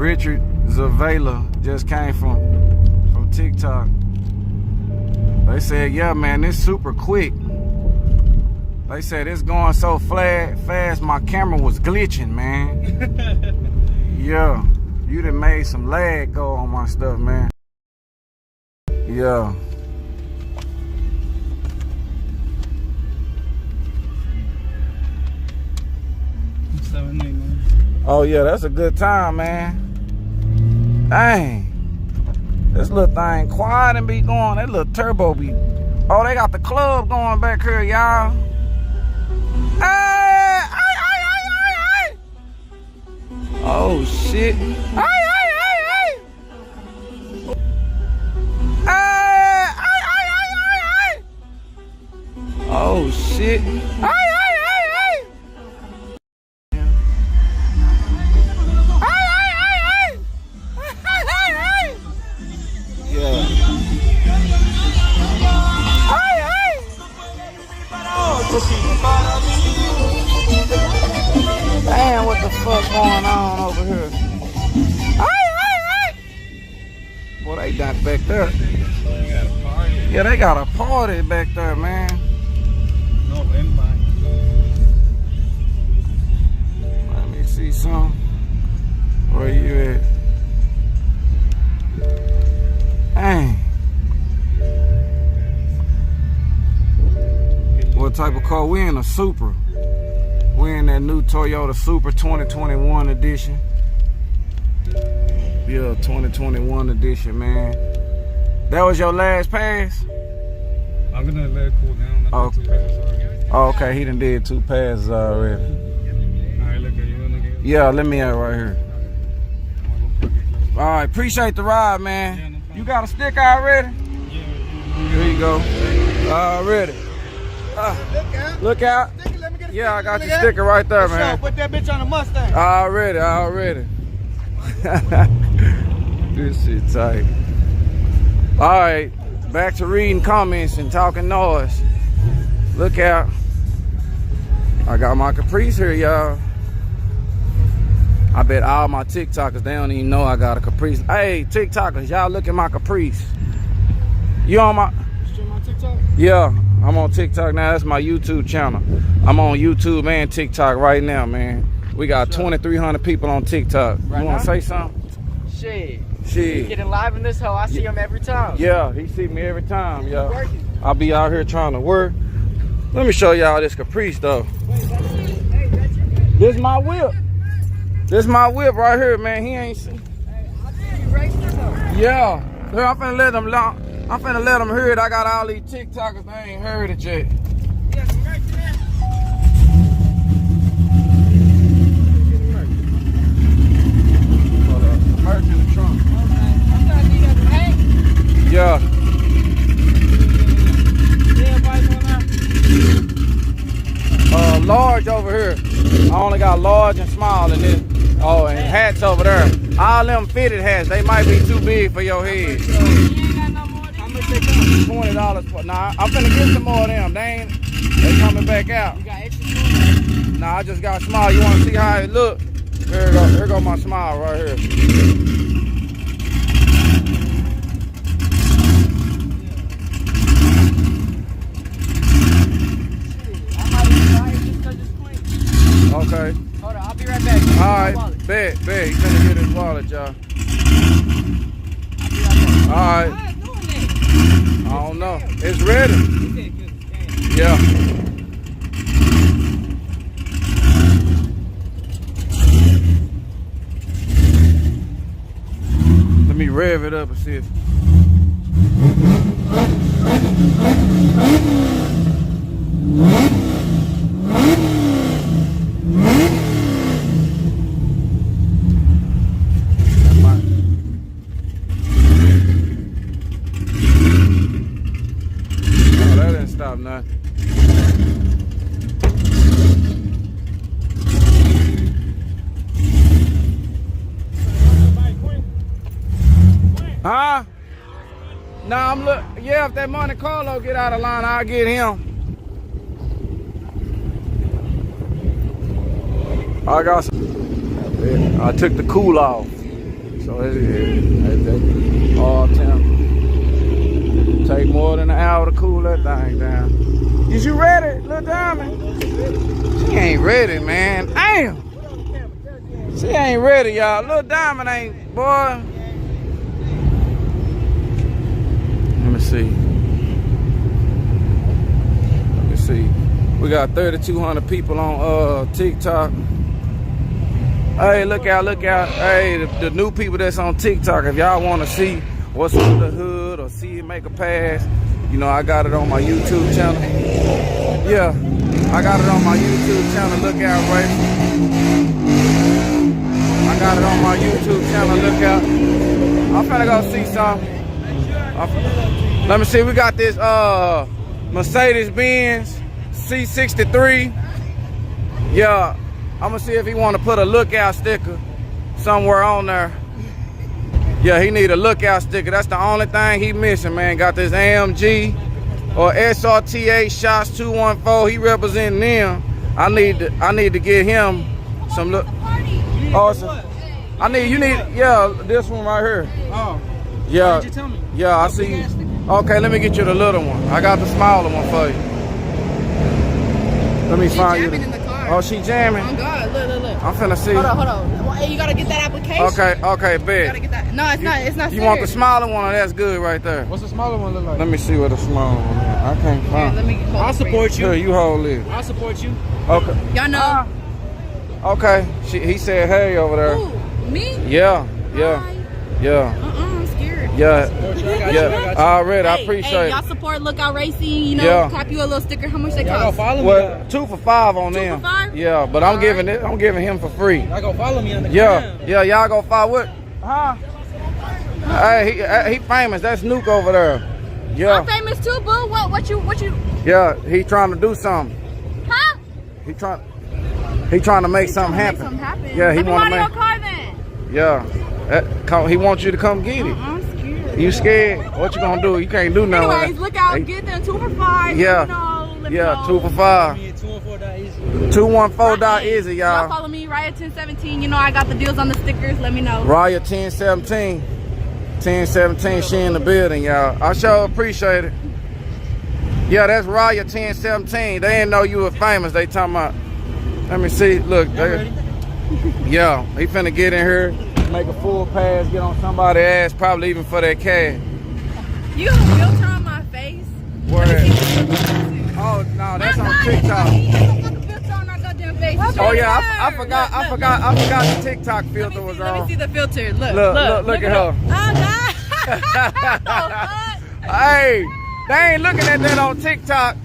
Richard Zavala just came from TikTok. They said, yeah, man, this super quick. They said it's going so fast, my camera was glitching, man. Yeah, you done made some lag go on my stuff, man. Yeah. Oh yeah, that's a good time, man. Dang. This little thing quiet and be going. That little turbo be. Oh, they got the club going back here, y'all. Hey! Oh shit. Hey! Oh shit. Damn, what the fuck going on over here? Boy, they got back there. Yeah, they got a party back there, man. No invite. Let me see some. Where you at? Dang. What type of car? We in a Supra. We in that new Toyota Supra 2021 edition. Yeah, 2021 edition, man. That was your last pass? I'm gonna let it cool down. Oh. Oh, okay, he done did 2 passes already. Alright, look at you. Yeah, let me out right here. Alright, appreciate the ride, man. Yeah, no problem. You got a sticker already? Yeah. Here you go. Already. Look out. Sticker, let me get a Yeah, I sticker, got your sticker right there, Sure, man. put that bitch on the Mustang. Already. This shit tight. Alright, back to reading comments and talking noise. Look out. I got my Caprice here, y'all. I bet all my TikTokers, they don't even know I got a Caprice. Hey, TikTokers, y'all look at my Caprice. You on my... You stream on TikTok? Yeah, I'm on TikTok now. That's my YouTube channel. I'm on YouTube and TikTok right now, man. We got 2,300 people on TikTok. Right You want to now? say something? Shit. Shit. Getting live in this hoe. I see him every time. Yeah, he see me every time, y'all. Working. I'll be out here trying to work. Let me show y'all this Caprice, though. Hey, that's your bitch. This my whip. This my whip right here, man. He ain't seen. Hey, I see you racing though. Yeah. Here, I'm finna let them hear it. I got all these TikTokers, they ain't heard it yet. Yeah, some merch in there. Hold up. The merch in the trunk. Okay. I'm trying to see that paint. Yeah. Yeah, everybody's on that. Large over here. I only got large and small in this. Oh, and hats over there. All them fitted hats, they might be too big for your head. You ain't got no more than how much they come? $20 for. Nah, I'm finna get some more of them. They coming back out. You got extra small? Nah, I just got small. You wanna see how it look? Here go my smile right here. I might even buy it just because it's clean. Okay. Hold on, I'll be right back. Alright, bet. He's gonna get his wallet, y'all. Alright. Why is doing that? I don't know. It's ready. He said good as damn. Yeah. Let me rev it up and see if. Oh, that didn't stop nothing. Huh? Nah, yeah, if that Monte Carlo get out of line, I'll get him. I got some. I took the cool off. So it's all temp. Take more than an hour to cool that thing down. Is you ready, little diamond? She ain't ready, man. Damn. She ain't ready, y'all. Little diamond ain't, boy. Let me see. We got 3,200 people on TikTok. Hey, look out. Hey, the new people that's on TikTok, if y'all want to see what's under the hood or see it make a pass, you know, I got it on my YouTube channel. Yeah, I got it on my YouTube channel. Look out, right? I got it on my YouTube channel. Look out. I'm finna go see something. Let me see. We got this Mercedes-Benz C63. Yeah, I'm gonna see if he want to put a lookout sticker somewhere on there. Yeah, he need a lookout sticker. That's the only thing he missing, man. Got this AMG or SRTA shots 214. He representing them. I need to get him some look. Awesome. Yeah, this one right here. Oh. Yeah. Why did you tell me? Yeah, I see. Okay, let me get you the little one. I got the smaller one for you. Let me find you. In the car. Oh, she jamming. Oh God, look. I'm finna see. Hold on. Well, you gotta get that application. Okay, You gotta bet. get that. No, it's not. You want the smaller one? Or that's good right there. What's the smaller one look like? Let me see what the smaller one is. I can't Here, find. let me hold I'll it for support you. Here, you hold it. I'll support you. Okay. Y'all know. Okay. He said hey over there. Who? Me? Yeah. Hi. Yeah. I'm scared. Yeah. I Already, I Hey, appreciate y'all it. support Lookout Racing. You know, Yeah. clap you a little sticker. How much they Y'all gonna cost? follow me? Well, 2 for $5 on 2 for them. $5? Yeah, but I'm giving him for free. Y'all gonna follow me on the Yeah, gram. yeah, y'all go follow what? Huh? Hey, he famous. That's Nuke over there. Yeah, I'm famous too, boo. What you? yeah. He trying to do something. Huh? He trying to make something happen. Make something happen. Yeah, he Let me want ride to in make. your car then. Yeah, he wants you to come get it. I'm scared. You scared? What you gonna do? You can't do nothing. Anyways, look out. Hey, Get them 2 for $5. Yeah. Let me Yeah, know. 2 for $5. Me at 214.easy. 214.easy, Y'all y'all. follow me, Riot 1017. You know I got the deals on the stickers. Let me know. Raya 1017. 1017, she in the building, y'all. I sure appreciate it. Yeah, that's Raya 1017. They didn't know you were famous. They talking about. Let me see. Look. Yeah, he finna get in here, make a full pass, get on somebody's ass, probably even for that cash. You have a filter on my face. Where at? Oh no, that's on TikTok. Oh yeah, I forgot the TikTok filter was Let me on. see the filter. Look Look at her. Oh God. Hey, they ain't looking at that on TikTok.